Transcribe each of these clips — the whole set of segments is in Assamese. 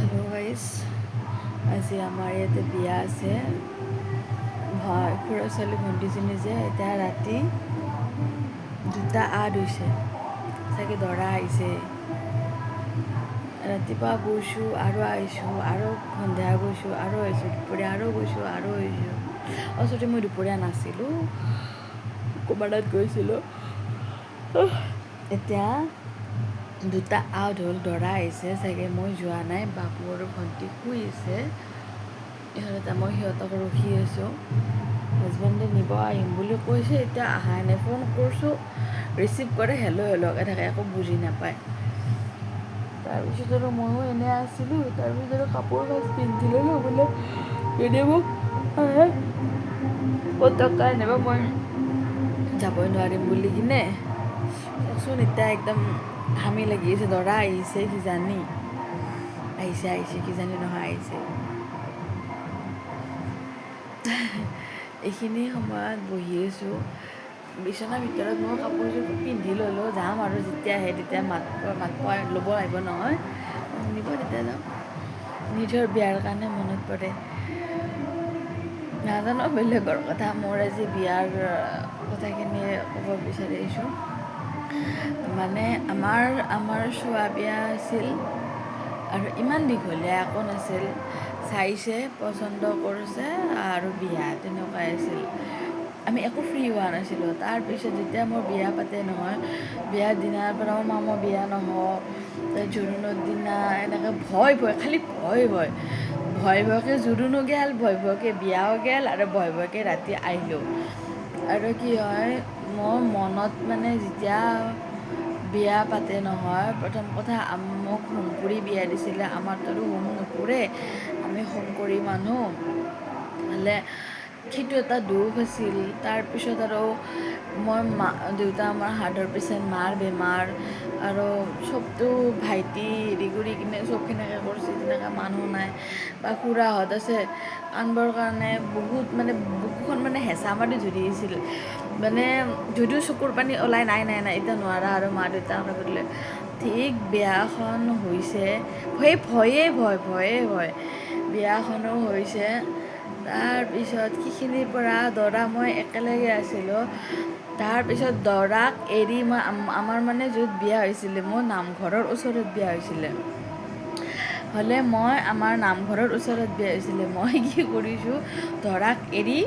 হেল্ল' গাইজ, আজি আমাৰ ইয়াতে বিয়া আছে। খুৰা ছোৱালী ভণ্টিজনী যে এতিয়া ৰাতি 2টা হৈছে, চাগে দৰা আহিছে। ৰাতিপুৱা গৈছোঁ আৰু আহিছোঁ, আৰু সন্ধিয়া গৈছোঁ আৰু আহিছোঁ, দুপৰীয়া আৰু গৈছোঁ আৰু আহিছোঁ। আচলতে মই দুপৰীয়া নাছিলোঁ, ক'ৰবাত গৈছিলোঁ। এতিয়া 2টা হ'ল, দৰা আহিছে চাগে, মই যোৱা নাই। বাবু আৰু ভণ্টি শুই আছে মই সিহঁতক ৰখি আছোঁ। হাজবেণ্ডে নিব আহিম বুলি কৈছে, এতিয়া অহাই নাই। ফোন কৰিছোঁ, ৰিচিভ কৰে, হেল্ল' হেল্ল'কৈ থাকে, একো বুজি নাপায়। তাৰপিছত আৰু ময়ো এনেই আছিলোঁ, তাৰপিছত আৰু কাপোৰ কাজ পিন্ধি ল'লোঁ বোলে এনেই মোক পতককৈ আনিব, মই যাবই নোৱাৰিম বুলি কিনে। চাওকচোন এতিয়া একদম হামি লাগি আছে, দৰা আহিছে কিজানি। আহিছে কিজানি নহয়, আহিছে। এইখিনি সময়ত বহি আছোঁ বিচনাৰ ভিতৰত। মই কাপোৰযোৰ পিন্ধি ল'লোঁ, যাম আৰু যেতিয়া আহে তেতিয়া মাতিব ল'ব আহিব নহয়, নিব তেতিয়া যাম। নিজৰ বিয়াৰ কাৰণে মনত পৰে। নাজানো বেলেগৰ কথা, মোৰ আজি বিয়াৰ কথাখিনি ক'ব বিচাৰিছোঁ। মানে আমাৰ চোৱা বিয়া আছিল, আৰু ইমান দীঘলীয়া একো নাছিল। চাইছে, পচন্দ কৰিছে আৰু বিয়া, তেনেকুৱাই আছিল। আমি একো ফ্ৰী হোৱা নাছিলোঁ। তাৰপিছত যেতিয়া মোৰ বিয়া পাতে নহয়, বিয়াৰ দিনাৰ পৰা মই বিয়া নহওঁ, জোৰোণৰ দিনা এনেকৈ খালি ভয়কৈ জোৰোণো গ'ল, ভয়কৈ বিয়াও গ'ল, আৰু ভয়কৈ ৰাতি আহিলোঁ। আৰু কি হয়, মোৰ মনত মানে যেতিয়া বিয়া পাতে নহয়, প্ৰথম কথা মোক হোম পুৰি বিয়া দিছিলে। আমাৰতো আৰু হোম নুপুৰে, আমি শংকৰী মানুহ হ'লে সেইটো এটা দুখ আছিল। তাৰপিছত আৰু দেউতা আমাৰ হাৰ্টৰ পেচেণ্ট, মাৰ বেমাৰ, আৰু চবটো ভাইটি হেৰি কৰি কিনে চব সেনেকৈ কৰিছে, তেনেকৈ মানুহ নাই। বা খুৰাহঁত আছে, আনিবৰ কাৰণে বহুত মানে বুকুখন মানে হেঁচা মাৰি ধৰি আছিল। মানে যদিও চকুৰ পানী ওলাই, নাই এতিয়া নোৱাৰা আৰু মা দেউতাক বদলে। ঠিক বিয়াখন হৈছে, ভয়ে ভয় বিয়াখনো হৈছে। তাৰপিছত সেইখিনিৰ পৰা দৰা মই একেলগে আছিলোঁ। তাৰপিছত দৰাক এৰি মই আমাৰ মানে য'ত বিয়া হৈছিলে, মোৰ নামঘৰৰ ওচৰত বিয়া হৈছিলে। আমাৰ নামঘৰৰ ওচৰত বিয়া হৈছিলে। মই কি কৰিছোঁ, দৰাক এৰি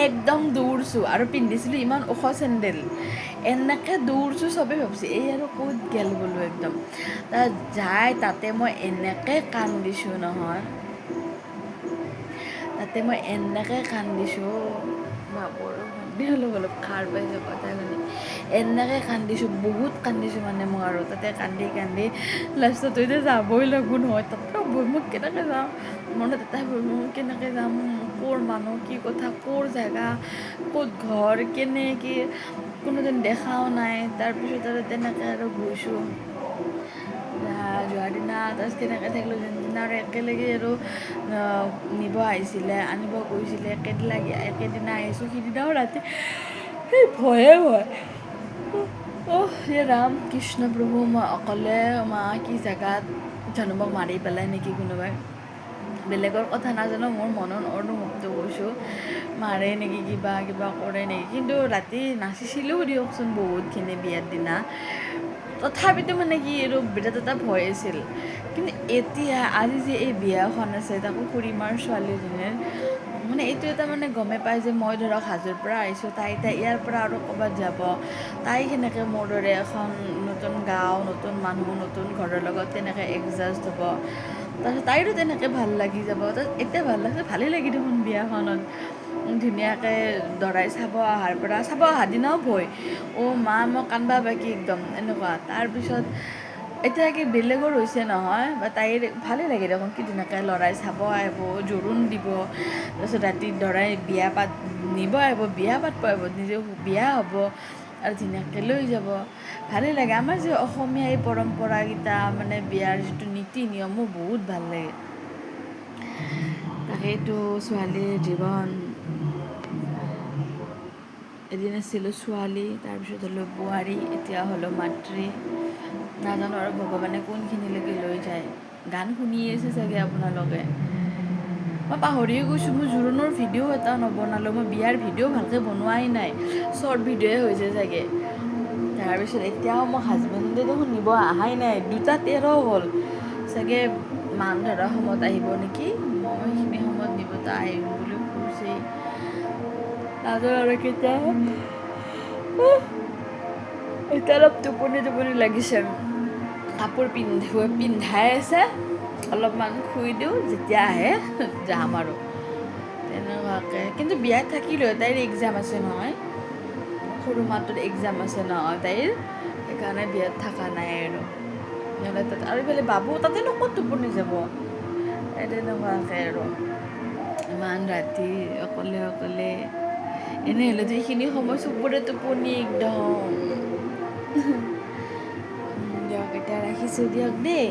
একদম দৌৰিছোঁ, আৰু পিন্ধিছিলোঁ ইমান ওখ চেণ্ডেল। এনেকৈ দৌৰিছোঁ, চবেই ভাবিছে এই আৰু ক'ত গ'ল বোলো একদম। তাতে মই এনেকৈ কান্দিছোঁ নহয়, বাবুৰ ভণ্টি অলপ খাৰ পাইছোঁ কথা শুনি। এনেকৈ কান্দিছোঁ, বহুত কান্দিছোঁ মানে মই। আৰু তাতে কান্দি লাষ্টত এতিয়া যাবই লাগিব নহয়, তাতে মই কেনেকৈ যাম, মনত এটাই মই কেনেকৈ যাম, ক'ৰ মানুহ, কি কথা, ক'ৰ জেগা, ক'ত ঘৰ, কেনেকৈ, কোনোদিন দেখাও নাই। তাৰপিছত আৰু তেনেকৈ আৰু গৈছোঁ। যোৱাৰ দিনা তাৰপিছত কেনেকৈ থাকিলোঁ, যোনদিনা আৰু একেলগে আৰু নিব আহিছিলে, আনিব গৈছিলে, একেদিনা আহিছোঁ, সিদিনাও ৰাতি ভয়ে হে ৰাম কৃষ্ণ প্ৰভু, মই অকলে, কি জেগাত জানো, মোক মাৰি পেলাই নেকি কোনোবাই। বেলেগৰ কথা নাজানো, মোৰ মনৰ অনুভৱটো কৈছোঁ, মাৰে নেকি, কিবা কৰে নেকি। কিন্তু ৰাতি নাচিছিলোঁ দিয়কচোন বহুতখিনি বিয়াৰ দিনা। তথাপিতো মানে কি আৰু বিৰাট এটা ভয় আছিল। কিন্তু এতিয়া আজি যে এই বিয়াখন আছে, তাকো খুৰীমাৰ ছোৱালীজনীৰ, মানে এইটো এটা মানে গমেই পায় যে মই ধৰক হাজোৰ পৰা আহিছোঁ, তাই এতিয়া ইয়াৰ পৰা আৰু ক'ৰবাত যাব। তাই সেনেকৈ মোৰ দৰে এখন নতুন গাঁও, নতুন মানুহ, নতুন ঘৰৰ লগত তেনেকৈ এডজাষ্ট হ'ব। তাৰপিছত তাইৰো তেনেকৈ ভাল লাগি যাব। এতিয়া ভাল লাগিছে, ভালেই লাগি দেখোন বিয়াখনত ধুনীয়াকৈ দৰাই চাব অহাৰ দিনাও ভয়, মা মই কান্দবা বাকি একদম এনেকুৱা। তাৰপিছত এতিয়া কি বেলেগৰ হৈছে নহয়, বা তাইৰ ভালেই লাগে দেখোন, কি ধুনীয়াকৈ ল'ৰাই চাব আহিব, জোৰোণ দিব, তাৰপিছত ৰাতি দৰাই নিব আহিব, বিয়া পাতিব আহিব, নিজে বিয়া হ'ব, আৰু ধুনীয়াকৈ লৈ যাব, ভালেই লাগে। আমাৰ যে অসমীয়া এই পৰম্পৰাকেইটা, মানে বিয়াৰ যিটো নীতি নিয়ম, মোৰ বহুত ভাল লাগে। তাকেইতো, ছোৱালীৰ জীৱন। এদিন আছিলোঁ ছোৱালী, তাৰপিছত হ'লোঁ বোৱাৰী, এতিয়া হ'লোঁ মাতৃ। নাজানো আৰু ভগৱানে কোনখিনিলৈকে লৈ যায়, গান শুনি আছে চাগে আপোনালোকে। মই পাহৰিয়ে গৈছোঁ, মই জোৰোণৰ ভিডিঅ' এটা নবনালোঁ, মই বিয়াৰ ভিডিঅ' ভালকৈ বনোৱাই নাই, শ্বৰ্ট ভিডিঅ'য়ে হৈছে চাগে। তাৰপিছত এতিয়াও মোক হাজবেণ্ডে দেখোন নিব অহাই নাই, 2:13 হ'ল চাগে, মান ধৰা সময়ত আহিব নেকি। মই সেইখিনি সময়ত নিব আহিম বুলি কৈছেই, নাজানো আৰু কেতিয়া। এতিয়া অলপ টোপনি লাগিছে, কাপোৰ পিন্ধাই আছে, অলপমান শুই দিওঁ, যেতিয়া আহে যাম আৰু তেনেকুৱাকৈ। কিন্তু বিয়াত থাকিলোঁ, তাইৰ এক্সাম আছে নহয়, সৰু মাটোৰ এক্সাম আছে নহয় তাইৰ, সেইকাৰণে বিয়াত থকা নাই আৰু। নহ'লে তাত আৰু ইফালে বাবু তাতেনো ক'ত টোপনি যাব, তেনেকুৱাকৈ আৰু। ইমান ৰাতি অকলে এনেহ'লেতো এইখিনি সময় চবৰে টোপনি একদম। দিয়ক এতিয়া ৰাখিছোঁ দিয়ক দেই।